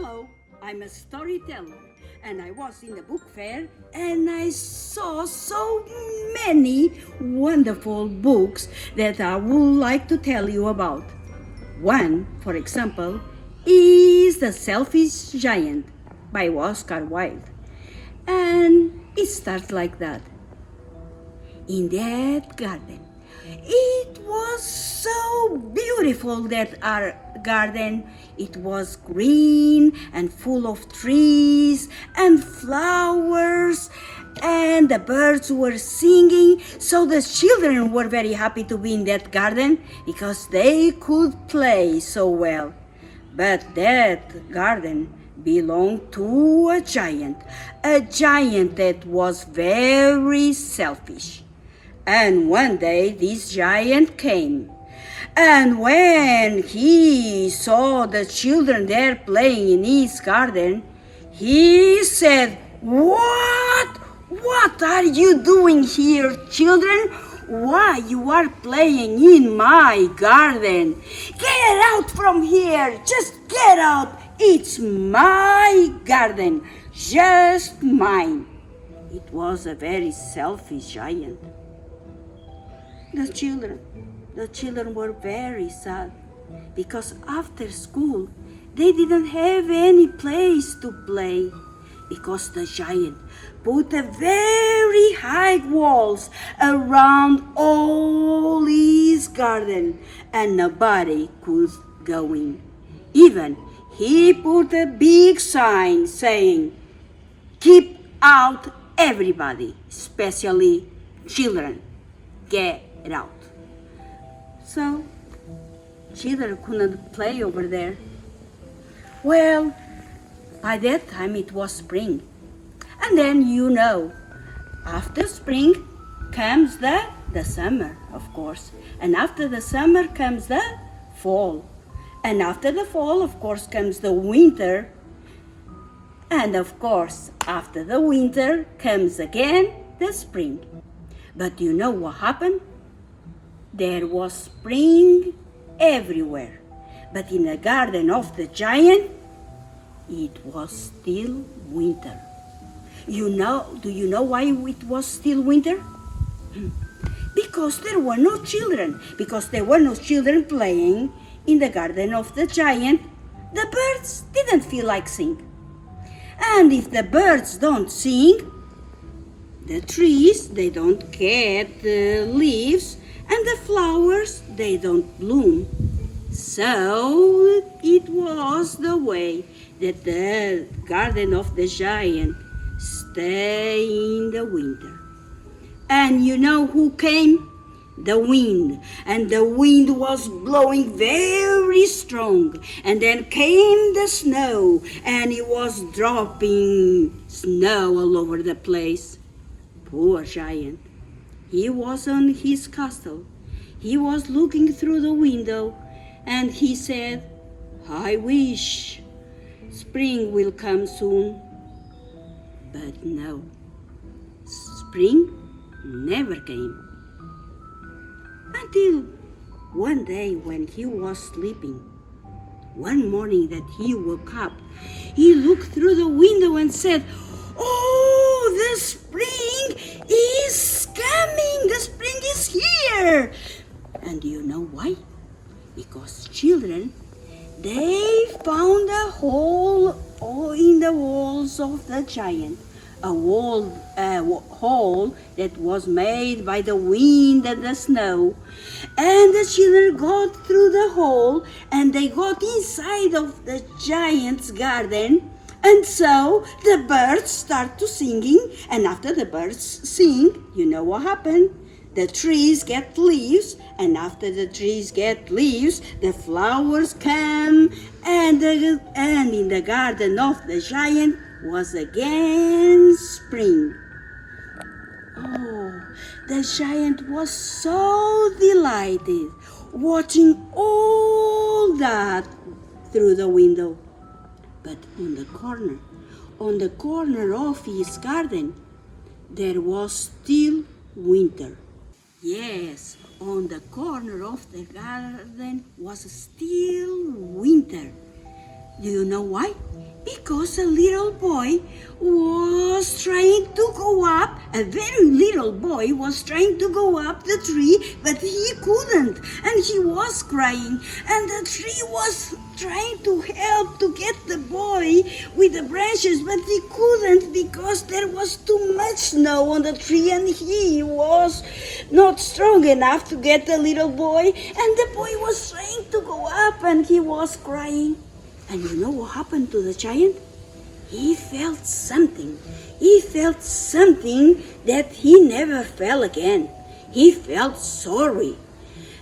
Hello, I'm a storyteller, and I was in the book fair and I saw so many wonderful books that I would like to tell you about. One, for example, is The Selfish Giant by Oscar Wilde. And it starts like that. In that garden, it was so beautiful, that our garden. It was green and full of trees and flowers, and the birds were singing. So the children were very happy to be in that garden because they could play so well. But that garden belonged to a giant that was very selfish. And one day this giant came. And when he saw the children there playing in his garden, he said, What are you doing here, children? Why you are playing in my garden? Get out from here! Just get out! It's my garden, just mine. It was a very selfish giant. The children were very sad because after school they didn't have any place to play, because the giant put a very high walls around all his garden and nobody could go in. Even he put a big sign saying, "Keep out everybody, especially children. Get out." So, children couldn't play over there. Well, by that time it was spring. And then after spring comes the summer, of course. And after the summer comes the fall. And after the fall, of course, comes the winter. And of course, after the winter comes again the spring. But you know what happened? There was spring everywhere, but in the garden of the giant, it was still winter. Do you know why it was still winter? Because there were no children. Because there were no children playing in the garden of the giant, the birds didn't feel like singing. And if the birds don't sing, the trees, they don't get leaves, and the flowers, they don't bloom. So it was the way that the garden of the giant stayed in the winter. And you know who came? The wind. And the wind was blowing very strong. And then came the snow, and it was dropping snow all over the place. Poor giant. He was on his castle. He was looking through the window, and he said, "I wish spring will come soon." But no, spring never came. Until one day when he was sleeping. One morning that he woke up, he looked through the window and said, "Oh, the spring is coming! The spring is here!" And do you know why? Because children, they found a hole in the walls of the giant. A hole that was made by the wind and the snow. And the children got through the hole and they got inside of the giant's garden. And so the birds start to singing, and after the birds sing, you know what happened? The trees get leaves, and after the trees get leaves, the flowers come, and in the garden of the giant was again spring. Oh, the giant was so delighted watching all that through the window. But on the corner of his garden, there was still winter. Yes, on the corner of the garden was still winter. Do you know why? Because a little boy was trying to go up. A very little boy was trying to go up the tree, but he couldn't. And he was crying. And the tree was trying to help to get the boy with the branches, but he couldn't because there was too much snow on the tree and he was not strong enough to get the little boy. And the boy was trying to go up and he was crying. And you know what happened to the giant? He felt something. He felt something that he never felt again. He felt sorry.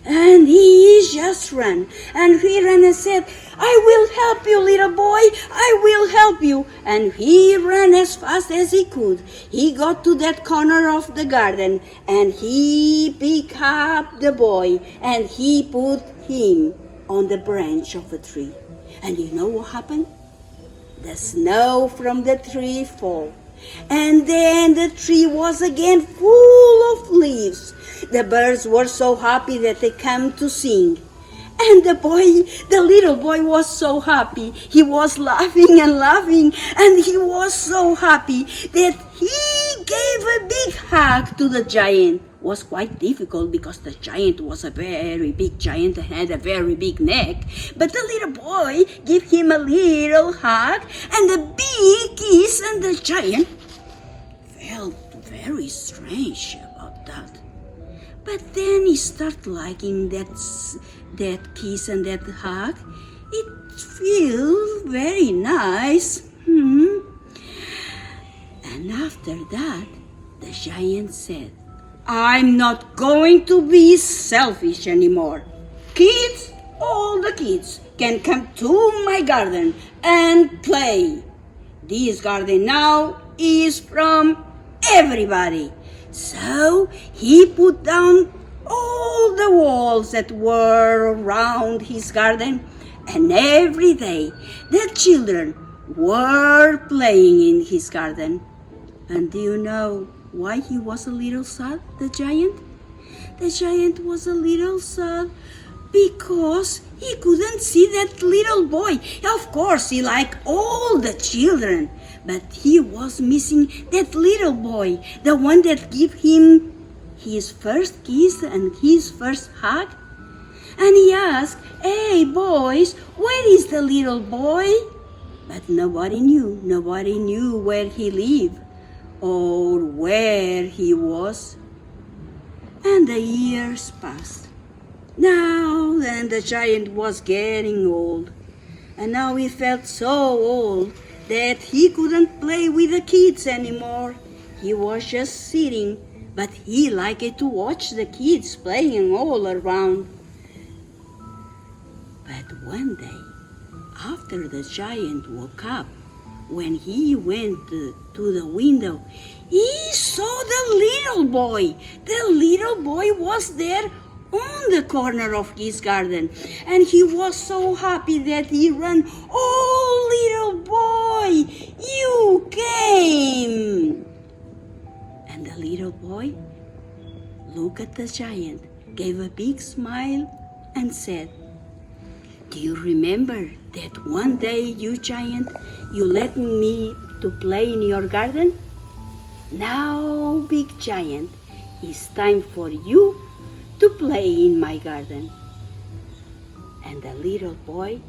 And he just ran. And he ran and said, I will help you, little boy. I will help you. And he ran as fast as he could. He got to that corner of the garden and he picked up the boy and he put him on the branch of a tree. And you know what happened? The snow from the tree fell. And then the tree was again full of leaves. The birds were so happy that they came to sing. And the little boy was so happy. He was laughing and laughing. And he was so happy that he gave a big hug to the giant. It was quite difficult because the giant was a very big giant and had a very big neck. But the little boy gave him a little hug and a big kiss, and the giant felt very strange about that. But then he started liking that kiss and that hug. It feels very nice. And after that, the giant said, I'm not going to be selfish anymore. Kids, all the kids can come to my garden and play. This garden now is from everybody. So he put down all the walls that were around his garden, and every day the children were playing in his garden. And do you know why he was a little sad, the giant? The giant was a little sad because he couldn't see that little boy. Of course, he liked all the children, but he was missing that little boy, the one that gave him his first kiss and his first hug. And he asked, hey boys, where is the little boy? But nobody knew where he lived or where he was. And the years passed. Now then the giant was getting old, and now he felt so old that he couldn't play with the kids anymore. He was just sitting, but he liked to watch the kids playing all around. But one day, after the giant woke up, when he went to the window, he saw the little boy. The little boy was there on the corner of his garden, and he was so happy that he ran. Oh, little boy, you came! And the little boy looked at the giant, gave a big smile, and said, do you remember that one day, you giant, you let me to play in your garden? Now, big giant, it's time for you to play in my garden. And the little boy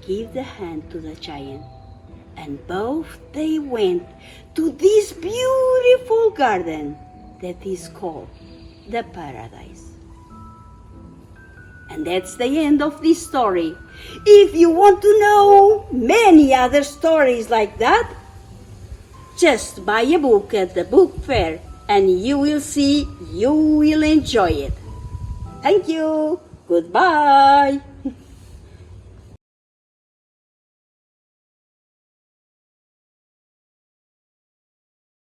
gave the hand to the giant, and both they went to this beautiful garden that is called the paradise. And that's the end of this story. If you want to know many other stories like that, just buy a book at the book fair and you will see you will enjoy it. Thank you. Goodbye.